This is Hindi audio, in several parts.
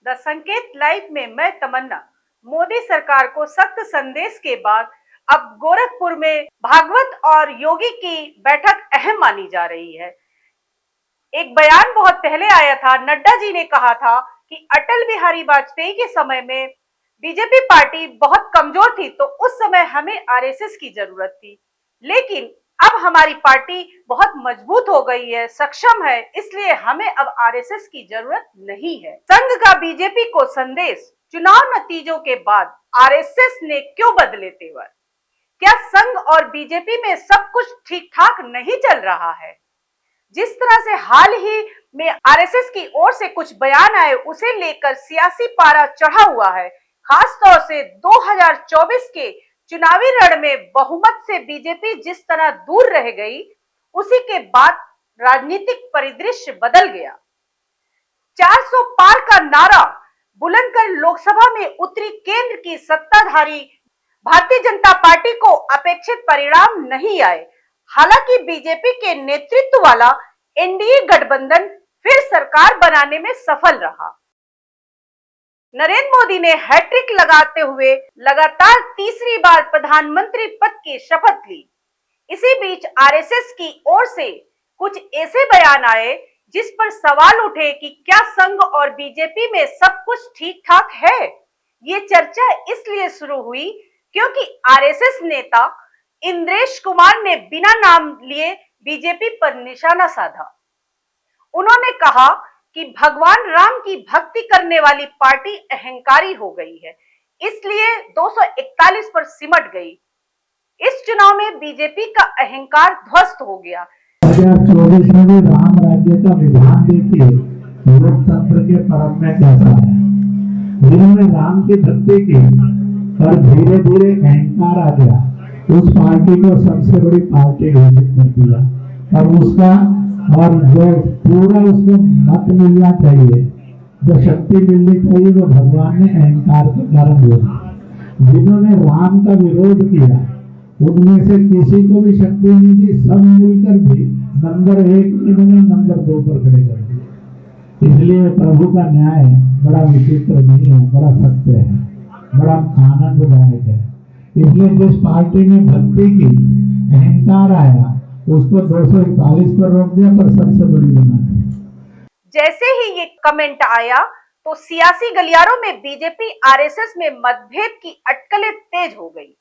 द संकेत लाइव में मैं तमन्ना। मोदी सरकार को सख्त संदेश के बाद अब गोरखपुर में भागवत और योगी की बैठक अहम मानी जा रही है। एक बयान बहुत पहले आया था, नड्डा जी ने कहा था कि अटल बिहारी वाजपेयी के समय में बीजेपी पार्टी बहुत कमजोर थी, तो उस समय हमें आरएसएस की जरूरत थी, लेकिन अब हमारी पार्टी बहुत मजबूत हो गई है, सक्षम है, इसलिए हमें अब आरएसएस की जरूरत नहीं है। संघ का बीजेपी को संदेश, चुनाव नतीजों के बाद आरएसएस ने क्यों बदले तेवर? क्या संघ और बीजेपी में सब कुछ ठीक ठाक नहीं चल रहा है? जिस तरह से हाल ही में आरएसएस की ओर से कुछ बयान आए, उसे लेकर सियासी पारा चढ़ा हुआ है। खासतौर से 2024 के चुनावी रण में बहुमत से बीजेपी जिस तरह दूर रह गई, उसी के बाद राजनीतिक परिदृश्य बदल गया। 400 पार का नारा बुलंद कर लोकसभा में उतरी केंद्र की सत्ताधारी भारतीय जनता पार्टी को अपेक्षित परिणाम नहीं आए। हालांकि बीजेपी के नेतृत्व वाला एनडीए गठबंधन फिर सरकार बनाने में सफल रहा। नरेंद्र मोदी ने हैट्रिक लगाते हुए लगातार तीसरी बार प्रधानमंत्री पद की शपथ ली। इसी बीच आरएसएस की ओर से कुछ ऐसे बयान आए जिस पर सवाल उठे कि क्या संघ और बीजेपी में सब कुछ ठीक ठाक है। ये चर्चा इसलिए शुरू हुई क्योंकि आरएसएस नेता इंद्रेश कुमार ने बिना नाम लिए बीजेपी पर निशाना साधा। उन्होंने कहा कि भगवान राम की भक्ति करने वाली पार्टी अहंकारी हो गई है, इसलिए 241 पर सिमट गई। इस चुनाव में बीजेपी का अहंकार ध्वस्त हो गया। 2024 में राम राज्य का विधान देखिए, लोकतंत्र के परम में कैसा है। जिन्होंने राम की भक्ति की और धीरे धीरे अहंकार आ गया, उस पार्टी को सबसे बड़ी पार्टी घोषित कर दिया और उसका और जो पूरा उसको मत मिलना चाहिए, जो शक्ति मिलनी चाहिए, वो भगवान ने अहंकार के कारण दिया। जिन्होंने राम का विरोध किया, उनमें से किसी को भी शक्ति नहीं दी, सब मिलकर भी नंबर 1 इन्होंने नंबर 2 पर खड़े कर दिए। इसलिए प्रभु का न्याय बड़ा विचित्र नहीं है, बड़ा सत्य है, बड़ा आनंददायक है। इसलिए जिस पार्टी ने भक्ति की, अहंकार आया, उसको 241 पर रोक दिया, पर सबसे बड़ी बना दी। जैसे ही ये कमेंट आया तो सियासी गलियारों में बीजेपी आरएसएस में मतभेद की अटकलें तेज हो गई।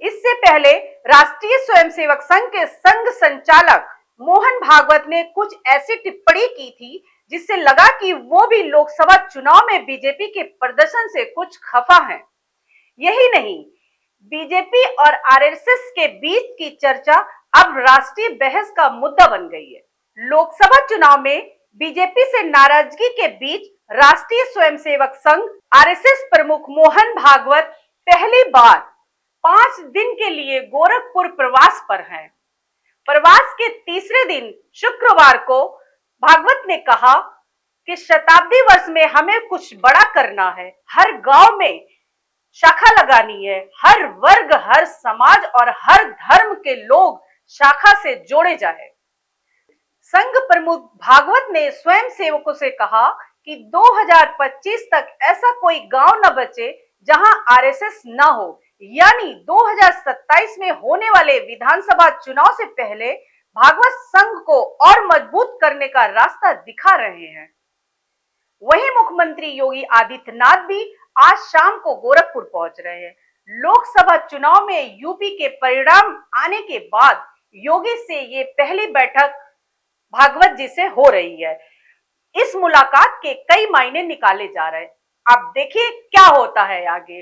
इससे पहले राष्ट्रीय स्वयंसेवक संघ के संघ संचालक मोहन भागवत ने कुछ ऐसी टिप्पणी की थी जिससे लगा कि वो भी लोकसभा चुनाव में बीजेपी के प्रदर्शन से कुछ खफा हैं। यही नहीं, बीजेपी और आरएसएस के बीच की चर्चा अब राष्ट्रीय बहस का मुद्दा बन गई है। लोकसभा चुनाव में बीजेपी से नाराजगी के बीच राष्ट्रीय स्वयंसेवक संघ आरएसएस प्रमुख मोहन भागवत पहली बार 5 दिन के लिए गोरखपुर प्रवास पर हैं। प्रवास के तीसरे दिन शुक्रवार को भागवत ने कहा कि शताब्दी वर्ष में हमें कुछ बड़ा करना है, हर गांव में शाखा लगानी है, हर वर्ग, हर समाज और हर धर्म के लोग शाखा से जोड़े जाए। संघ प्रमुख भागवत ने स्वयं सेवकों से कहा कि 2025 तक ऐसा कोई गांव न बचे जहां आरएसएस न हो, यानी 2027 में होने वाले विधानसभा चुनाव से पहले भागवत संघ को और मजबूत करने का रास्ता दिखा रहे हैं। वहीं मुख्यमंत्री योगी आदित्यनाथ भी आज शाम को गोरखपुर पहुंच रहे हैं। लोकसभा चुनाव में यूपी के परिणाम आने के बाद योगी से ये पहली बैठक भागवत जी से हो रही है। इस मुलाकात के कई मायने निकाले जा रहे हैं। अब देखिए क्या होता है आगे।